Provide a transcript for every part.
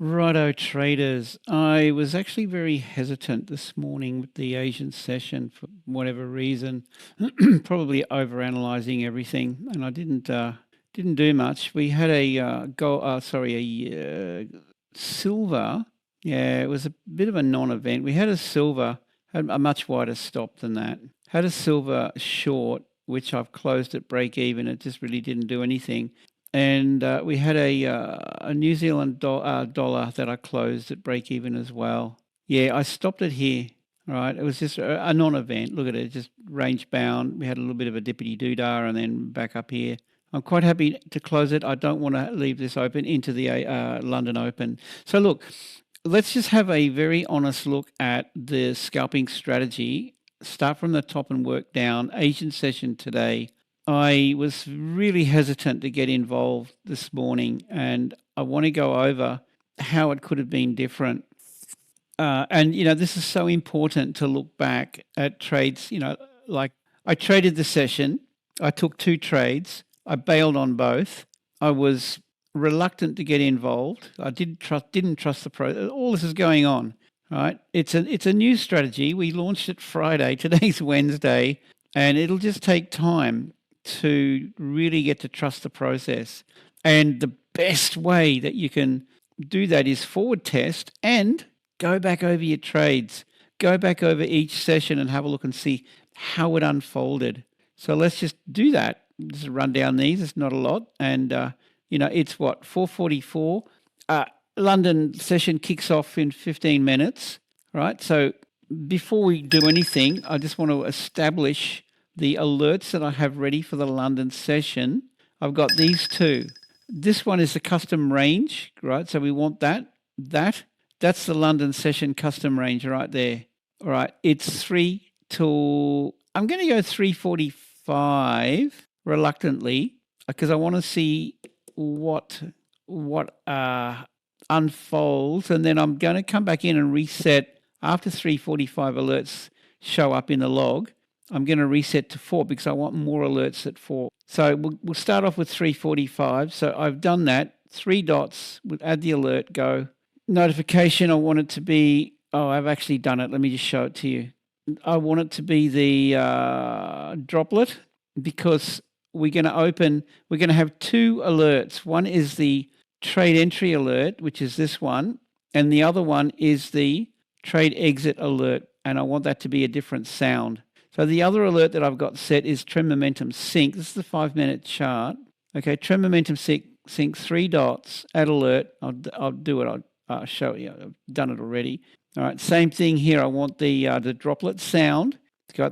Righto traders, I was actually very hesitant this morning with the Asian session for whatever reason, probably overanalyzing everything, and I didn't do much. We had a silver. Yeah, it was a bit of a non-event. We had a silver, had a much wider stop than that. Had a silver short, which I've closed at break even. It just really didn't do anything. And we had a New Zealand dollar that I closed at break even as well. Yeah, I stopped it here. Right, it was just a non-event. Look at it, just range bound. We had a little bit of a dippity doo-dah and then back up here. I'm quite happy to close it. I don't want to leave this open into the London Open. So look, let's just have a very honest look at the scalping strategy. Start from the top and work down. Asian session today. I was really hesitant to get involved this morning, and I want to go over how it could have been different. And, this is so important to look back at trades, like I traded the session. I took 2 trades. I bailed on both. I was reluctant to get involved. I didn't trust the process. All this is going on, right? It's a new strategy. We launched it Friday. Today's Wednesday, and it'll just take time to really get to trust the process. And the best way that you can do that is forward test and go back over your trades. Go back over each session and have a look and see how it unfolded. So let's just do that. Just run down these. It's not a lot. And, it's what, 4:44. London session kicks off in 15 minutes, right? So before we do anything, I just want to establish the alerts that I have ready for the London session. I've got these 2. This one is the custom range, right? So we want that. That's the London session custom range right there. All right, it's 3 till, I'm going to go 3:45 reluctantly because I want to see what unfolds, and then I'm going to come back in and reset after 3:45 alerts show up in the log. I'm going to reset to 4 because I want more alerts at 4. So we'll start off with 3:45. So I've done that. 3 dots. We'll add the alert. Go. Notification. I want it to be. Oh, I've actually done it. Let me just show it to you. I want it to be the droplet because we're going to have 2 alerts. One is the trade entry alert, which is this one, and the other one is the trade exit alert. And I want that to be a different sound. So the other alert that I've got set is trend momentum sync. This is the 5-minute chart. Okay, trend momentum sync 3 dots, add alert. I'll do it. I'll show you. I've done it already. All right, same thing here. I want the droplet sound.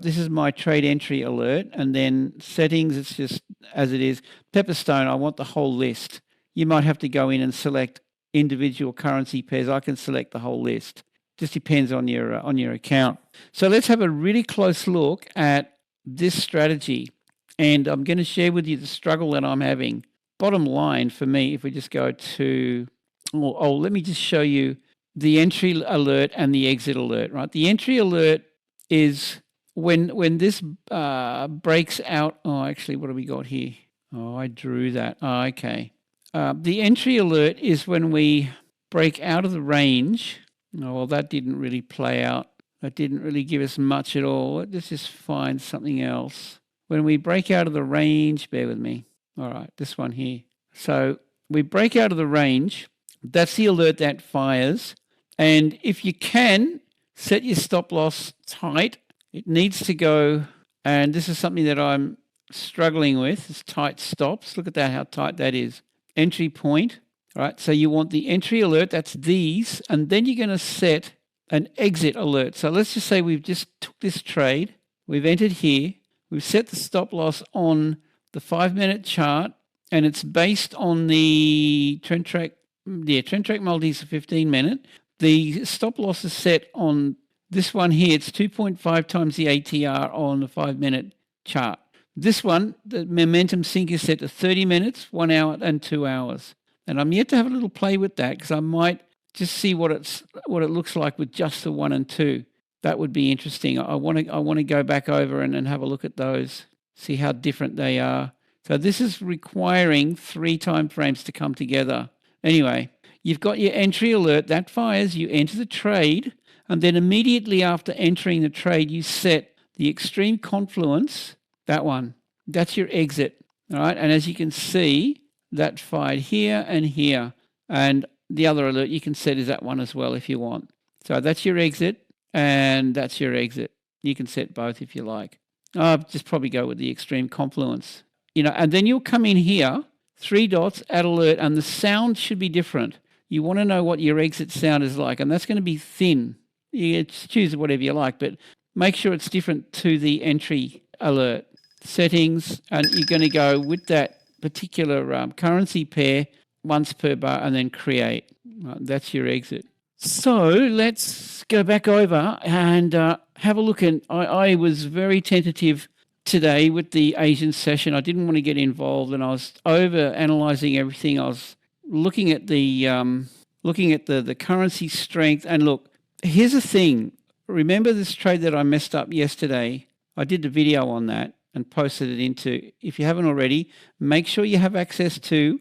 This is my trade entry alert, and then settings. It's just as it is. Pepperstone. I want the whole list. You might have to go in and select individual currency pairs. I can select the whole list. Just depends on your account. So let's have a really close look at this strategy. And I'm going to share with you the struggle that I'm having. Bottom line for me, if we just go to, let me just show you the entry alert and the exit alert, right? The entry alert is when this breaks out. Oh, actually, what do we got here? Oh, I drew that. Oh, okay. The entry alert is when we break out of the range. Oh, well, that didn't really play out. That didn't really give us much at all. Let's just find something else. When we break out of the range, bear with me. All right, this one here. So we break out of the range. That's the alert that fires. And if you can, set your stop loss tight. It needs to go, and this is something that I'm struggling with, is tight stops. Look at that, how tight that is. Entry point. All right, so you want the entry alert, that's these, and then you're going to set an exit alert. So let's just say we've just took this trade, we've entered here, we've set the stop loss on the 5-minute chart, and it's based on the trend track multis 15-minute. The stop loss is set on this one here. It's 2.5 times the ATR on the 5-minute chart. This one, the momentum sync is set to 30 minutes, 1 hour, and 2 hours. And I'm yet to have a little play with that because I might just see what it looks like with just the 1 and 2. That would be interesting. I want to go back over and have a look at those, see how different they are. So this is requiring 3 time frames to come together. Anyway, You've got your entry alert, that fires, you enter the trade, and then immediately after entering the trade, you set the extreme confluence, that one. That's your exit, all right? And as you can see, that fired here and here. And the other alert you can set is that one as well if you want. So that's your exit, and that's your exit. You can set both if you like. I'll just probably go with the extreme confluence. And then you'll come in here, 3 dots, add alert, and the sound should be different. You want to know what your exit sound is like, and that's going to be thin. You choose whatever you like, but make sure it's different to the entry alert. Settings, and you're going to go with that particular currency pair once per bar and then create. That's your exit. So let's go back over and have a look. And I was very tentative today with the Asian session. I didn't want to get involved, and I was over analyzing everything. I was looking at the currency strength. And look, here's the thing. Remember this trade that I messed up yesterday? I did the video on that and posted it into, if you haven't already, make sure you have access to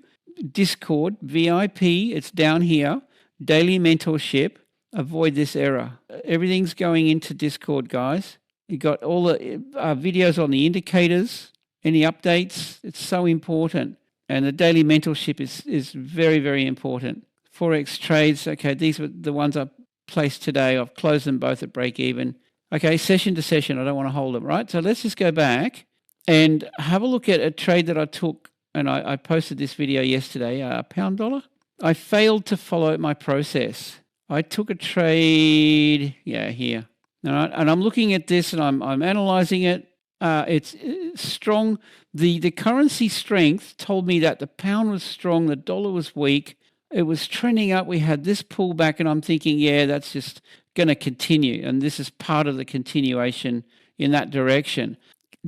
Discord, VIP, it's down here, daily mentorship, avoid this error. Everything's going into Discord, guys. You got all the videos on the indicators, any updates, it's so important. And the daily mentorship is very, very important. Forex trades, okay, these were the ones I placed today. I've closed them both at break even. Okay, session to session, I don't want to hold them, right? So let's just go back and have a look at a trade that I took, and I posted this video yesterday, pound dollar. I failed to follow my process. I took a trade, here. All right, and I'm looking at this and I'm analyzing it. It's strong. The currency strength told me that the pound was strong, the dollar was weak. It was trending up. We had this pullback, and I'm thinking, that's just going to continue. And this is part of the continuation in that direction.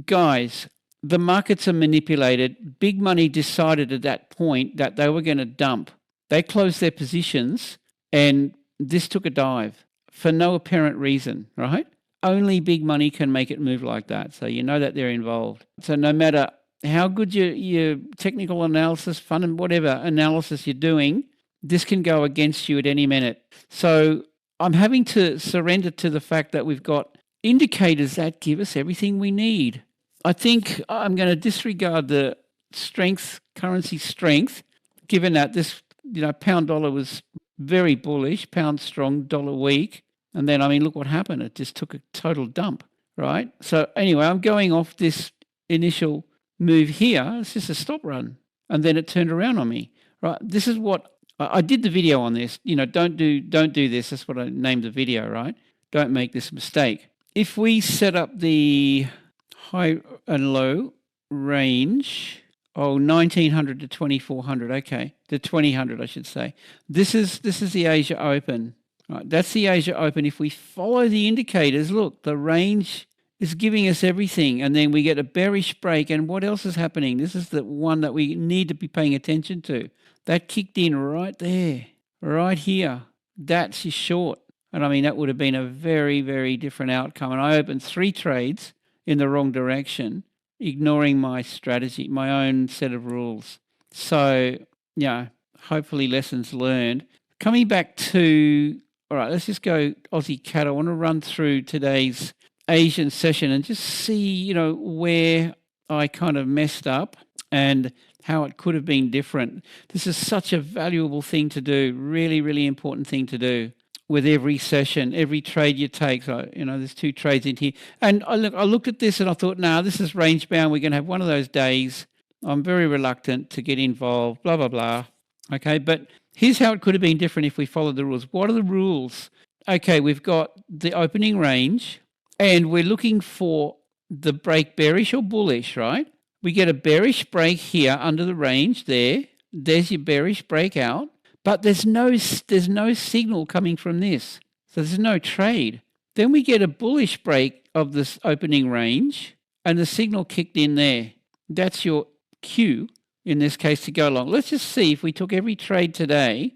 Guys, the markets are manipulated. Big money decided at that point that they were going to dump. They closed their positions, and this took a dive for no apparent reason, right? Only big money can make it move like that. So you know that they're involved. So no matter how good your technical analysis, fund and whatever analysis you're doing, this can go against you at any minute. So I'm having to surrender to the fact that we've got indicators that give us everything we need. I think I'm going to disregard the currency strength, given that this, pound dollar was very bullish, pound strong, dollar weak. And then, look what happened. It just took a total dump, right? So anyway, I'm going off this initial move here. It's just a stop run. And then it turned around on me, right? This is what I did the video on this. Don't do this. That's what I named the video, right? Don't make this mistake. If we set up the high and low range, 1900 to 2400, okay, to 2000, I should say. This is the Asia Open. Right, that's the Asia Open. If we follow the indicators, look, the range is giving us everything, and then we get a bearish break. And what else is happening? This is the one that we need to be paying attention to. That kicked in right there, right here. That's your short. And that would have been a very, very different outcome. And I opened 3 trades in the wrong direction, ignoring my strategy, my own set of rules. So, hopefully lessons learned. Coming back to, all right, let's just go Aussie CAD. I want to run through today's Asian session and just see, where I kind of messed up and how it could have been different. This is such a valuable thing to do, really, really important thing to do with every session, every trade you take. So, there's 2 trades in here. And I looked at this and I thought, this is range bound. We're going to have one of those days. I'm very reluctant to get involved, blah, blah, blah. Okay, but here's how it could have been different if we followed the rules. What are the rules? Okay, we've got the opening range, and we're looking for the break bearish or bullish, right? We get a bearish break here under the range there. There's your bearish breakout, but there's no signal coming from this. So there's no trade. Then we get a bullish break of this opening range, and the signal kicked in there. That's your cue, in this case, to go along. Let's just see if we took every trade today,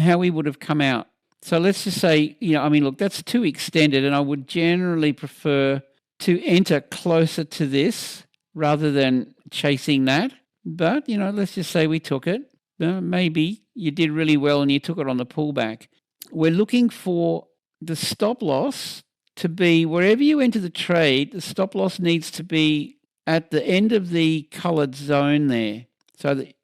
how we would have come out. So let's just say, look, that's too extended, and I would generally prefer to enter closer to this rather than chasing that. But, let's just say we took it. Maybe, you did really well and you took it on the pullback. We're looking for the stop loss to be wherever you enter the trade, the stop loss needs to be at the end of the colored zone there. So that,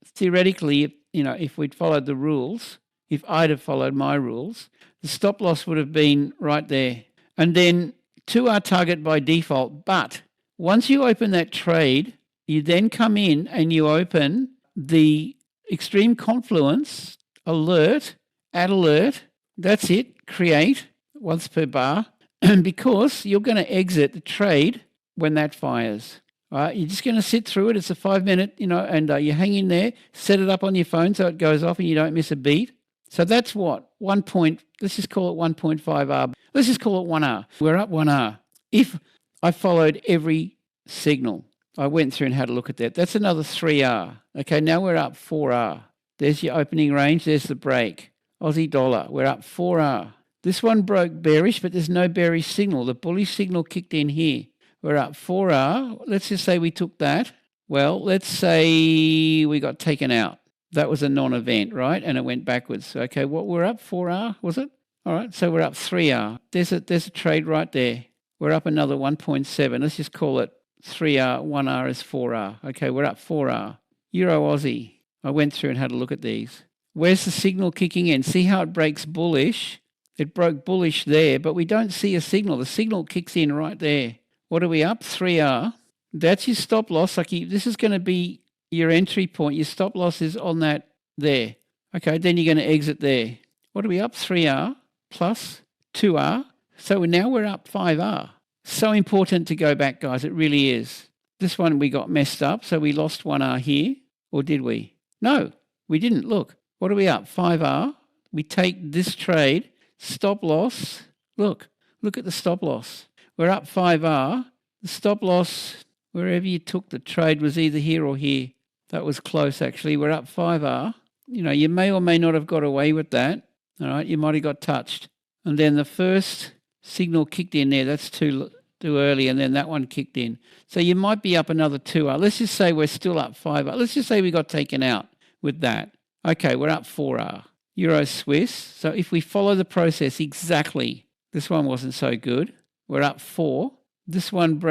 theoretically, if we'd followed the rules, if I'd have followed my rules, the stop loss would have been right there. And then to our target by default. But once you open that trade, you then come in and you open the extreme confluence alert, add alert. That's it. Create once per bar. And because you're going to exit the trade when that fires. All right, you're just going to sit through it. It's a 5 minute, and you hang in there, set it up on your phone so it goes off and you don't miss a beat. So that's what? Let's just call it 1.5R. Let's just call it 1R. We're up 1R. If I followed every signal, I went through and had a look at that. That's another 3R. Okay, now we're up 4R. There's your opening range. There's the break. Aussie dollar. We're up 4R. This one broke bearish, but there's no bearish signal. The bullish signal kicked in here. We're up 4R. Let's just say we took that. Well, let's say we got taken out. That was a non-event, right? And it went backwards. Okay, we're up 4R, was it? All right, so we're up 3R. There's a trade right there. We're up another 1.7. Let's just call it 3R. 1R is 4R. Okay, we're up 4R. Euro Aussie. I went through and had a look at these. Where's the signal kicking in? See how it breaks bullish? It broke bullish there, but we don't see a signal. The signal kicks in right there. What are we up? 3R. That's your stop loss. This is going to be your entry point. Your stop loss is on that there. Okay, then you're going to exit there. What are we up? 3R plus 2R. So now we're up 5R. So important to go back, guys. It really is. This one we got messed up, so we lost 1R here. Or did we? No, we didn't. Look, what are we up? 5R. We take this trade. Stop loss. Look at the stop loss. We're up 5R. The stop loss, wherever you took the trade, was either here or here. That was close, actually. We're up 5R. You may or may not have got away with that. All right, you might have got touched. And then the first signal kicked in there. That's too early, and then that one kicked in. So you might be up another 2R. Let's just say we're still up 5R. Let's just say we got taken out with that. Okay, we're up 4R. Euro Swiss. So if we follow the process exactly, this one wasn't so good. We're up 4. This one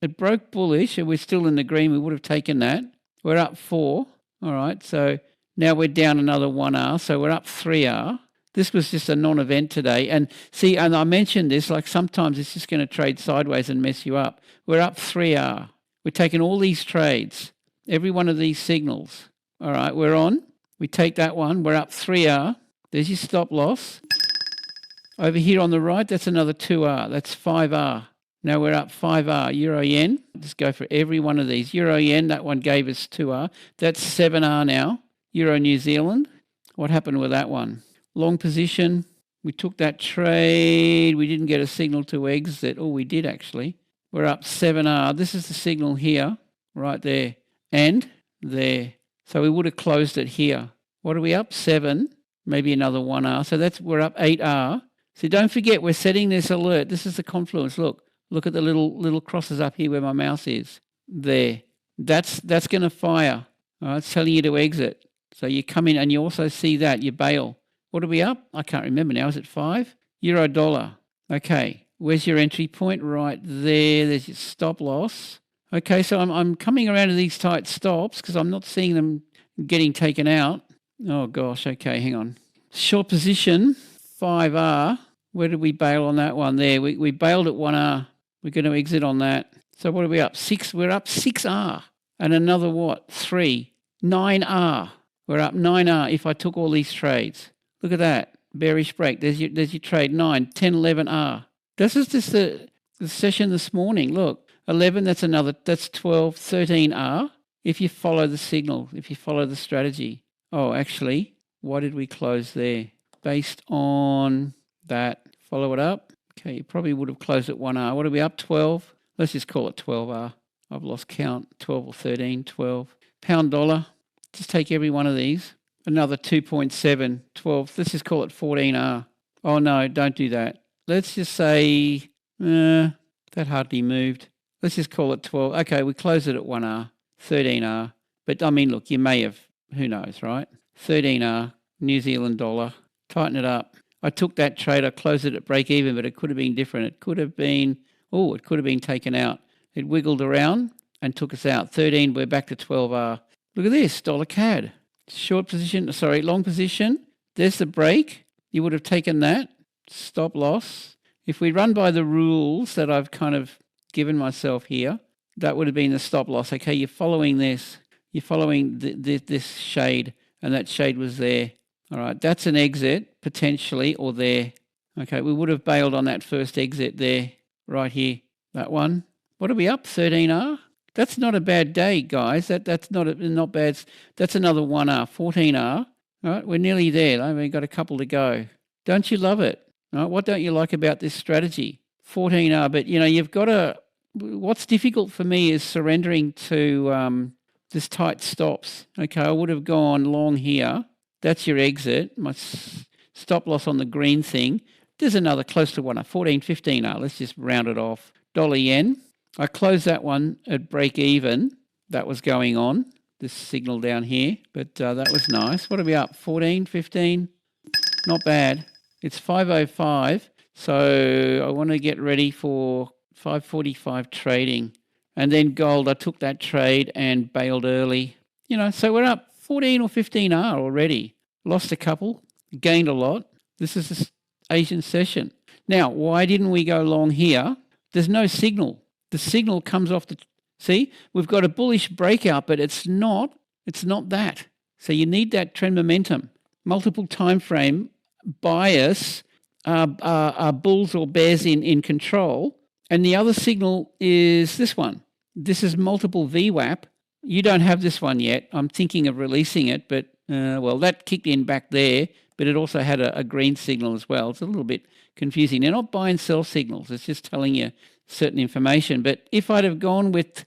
it broke bullish, and we're still in the green. We would have taken that. We're up 4. All right, so now we're down another 1R, so we're up 3R. This was just a non-event today. And see, and I mentioned this, like sometimes it's just going to trade sideways and mess you up. We're up 3R. We're taking all these trades, every one of these signals. All right, we're on. We take that one. We're up 3R. There's your stop loss. Over here on the right, that's another 2R. That's 5R. Now we're up 5R. Euro yen. Just go for every one of these. Euro yen, that one gave us 2R. That's 7R now. Euro New Zealand. What happened with that one? Long position. We took that trade. We didn't get a signal to exit. Oh, we did actually. We're up 7R. This is the signal here, right there, and there. So we would have closed it here. What are we up? 7, maybe another 1R. So we're up 8R. So don't forget, we're setting this alert. This is the confluence. Look at the little crosses up here where my mouse is. There. That's going to fire. All right, it's telling you to exit. So you come in and you also see that. You bail. What are we up? I can't remember now. Is it 5? Euro dollar. Okay. Where's your entry point? Right there. There's your stop loss. Okay, so I'm coming around to these tight stops because I'm not seeing them getting taken out. Oh, gosh. Okay, hang on. Short position, 5R. Where did we bail on that one? There. We bailed at 1R. We're going to exit on that. So what are we up? 6. We're up 6R. And another what? 3. 9R. We're up 9R if I took all these trades. Look at that. Bearish break. There's your trade. 9, 10, 11R. This is just the session this morning. Look. 11, that's 12, 13R. If you follow the signal, if you follow the strategy. Oh, actually, why did we close there? Based on that. Follow it up. Okay, you probably would have closed at 1R. What are we up? 12. Let's just call it 12R. I've lost count. 12 or 13, 12. Pound dollar. Just take every one of these. Another 2.7, 12. Let's just call it 14R. Oh, no, don't do that. Let's just say, that hardly moved. Let's just call it 12. Okay, we close it at 1R, 13R. But, I mean, look, you may have, who knows, right? 13R, New Zealand dollar, tighten it up. I took that trade, I closed it at break even, but it could have been different. It could have been taken out. It wiggled around and took us out. 13, we're back to 12R. Look at this, dollar CAD. Long position. There's the break. You would have taken that. Stop loss. If we run by the rules that I've kind of given myself here, that would have been the stop loss. Okay, you're following this. You're following this shade, and that shade was there. All right, that's an exit, potentially, or there. Okay, we would have bailed on that first exit there, right here. That one. What are we up? 13R? That's not a bad day, guys. That's not bad. That's another 1R, 14R. All right, we're nearly there. We've got a couple to go. Don't you love it? All right, what don't you like about this strategy? 14R, but you've got to. What's difficult for me is surrendering to this tight stops. Okay, I would have gone long here. That's your exit. My stop loss on the green thing. There's another close to 1R, 14, 15R. Let's just round it off. Dollar yen. I closed that one at break even. That was going on. This signal down here, but that was nice. What are we up? 14, 15? Not bad. It's 505, so I want to get ready for 545 trading. And then gold, I took that trade and bailed early. So we're up 14 or 15R already. Lost a couple, gained a lot. This is the Asian session. Now, why didn't we go long here? There's no signal. The signal comes off the... See, we've got a bullish breakout, but it's not that. So you need that trend momentum. Multiple time frame bias are bulls or bears in control. And the other signal is this one. This is multiple VWAP. You don't have this one yet. I'm thinking of releasing it, but, that kicked in back there, but it also had a green signal as well. It's a little bit confusing. They're not buy and sell signals. It's just telling you certain information. But if I'd have gone with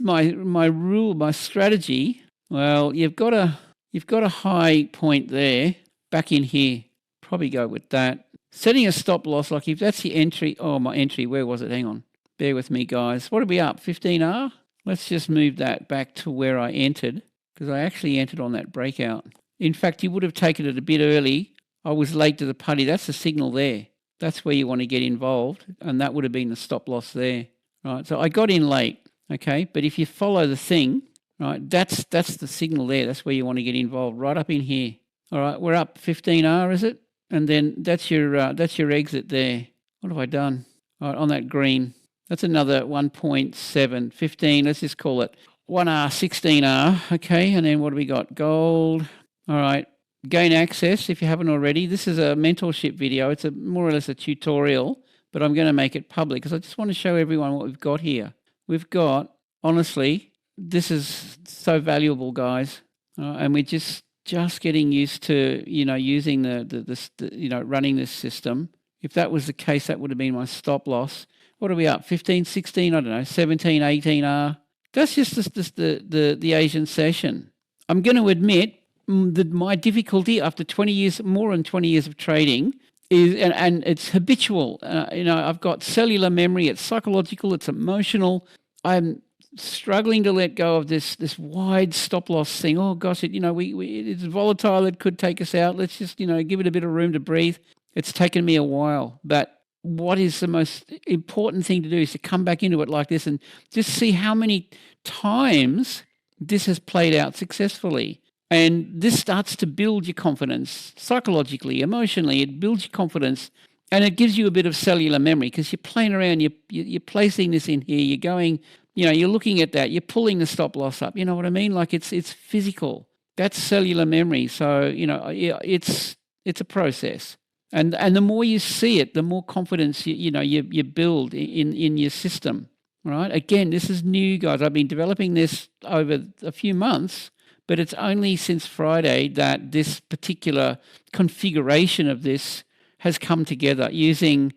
my strategy, well, you've got a high point there, back in here. Probably go with that. Setting a stop loss, like if that's the entry, my entry, where was it? Hang on. Bear with me, guys. What are we up? 15R? Let's just move that back to where I entered, because I actually entered on that breakout. In fact, you would have taken it a bit early. I was late to the party. That's the signal there. That's where you want to get involved, and that would have been the stop loss there. Right, so I got in late, okay? But if you follow the thing, right, that's the signal there. That's where you want to get involved, right up in here. All right, we're up 15R, is it? And then that's your exit there. What have I done? All right, on that green. That's another 1.7, 15. Let's just call it 1R, 16R. Okay, and then what do we got? Gold. All right, gain access if you haven't already. This is a mentorship video. It's more or less a tutorial, but I'm going to make it public because I just want to show everyone what we've got here. We've got, honestly, this is so valuable, guys, and we're just getting used to using the running this system. If that was the case, that would have been my stop loss. What are we up? 15, 16, I don't know, 17, 18R. That's just the Asian session. I'm going to admit that my difficulty after 20 years, more than 20 years of trading, is, and it's habitual. I've got cellular memory. It's psychological. It's emotional. I'm struggling to let go of this wide stop loss thing. Oh gosh, it's volatile. It could take us out. Let's just give it a bit of room to breathe. It's taken me a while, but what is the most important thing to do is to come back into it like this and just see how many times this has played out successfully. And this starts to build your confidence psychologically, emotionally. It builds your confidence, and it gives you a bit of cellular memory because you're playing around. You're placing this in here. You're going. You're looking at that. You're pulling the stop loss up. You know what I mean? Like it's physical. That's cellular memory. So it's a process. And the more you see it, the more confidence you build in your system. Right? Again, this is new, guys. I've been developing this over a few months, but it's only since Friday that this particular configuration of this has come together using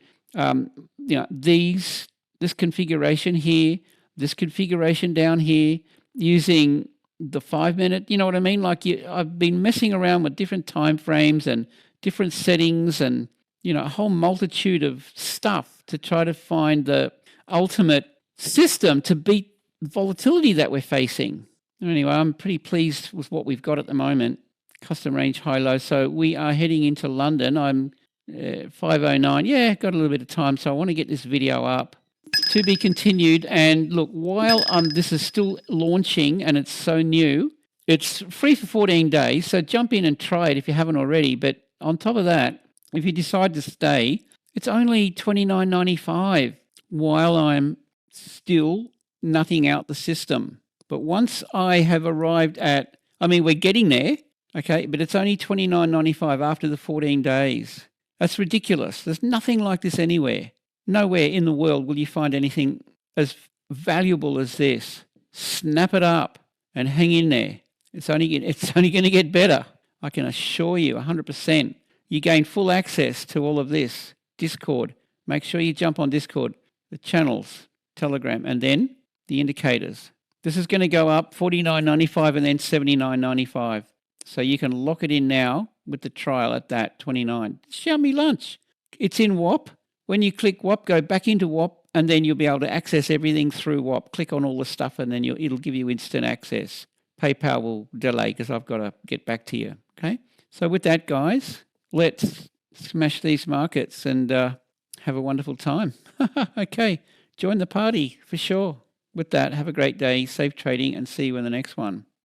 this configuration here, this configuration down here, using the 5 minute. You know what I mean? Like I've been messing around with different time frames and different settings and a whole multitude of stuff to try to find the ultimate system to beat the volatility that we're facing. Anyway, I'm pretty pleased with what we've got at the moment. custom range high-low. So we are heading into London. I'm 5:09. Yeah, got a little bit of time, so I want to get this video up. To be continued. And look, while this is still launching and it's so new, it's free for 14 days. So jump in and try it if you haven't already. But on top of that, if you decide to stay, it's only $29.95 while I'm still nutting out the system. But once I have arrived at, we're getting there, okay, but it's only $29.95 after the 14 days. That's ridiculous. There's nothing like this anywhere. Nowhere in the world will you find anything as valuable as this. Snap it up and hang in there. It's only going to get better. I can assure you 100%. You gain full access to all of this. Discord. Make sure you jump on Discord. The channels, Telegram, and then the indicators. This is going to go up $49.95 and then $79.95. So you can lock it in now with the trial at that $29. Show me lunch. It's in WAP. When you click WAP, go back into WAP, and then you'll be able to access everything through WAP. Click on all the stuff, and then it'll give you instant access. PayPal will delay because I've got to get back to you. Okay? So with that, guys, let's smash these markets and have a wonderful time. Okay. Join the party for sure. With that, have a great day, safe trading, and see you in the next one.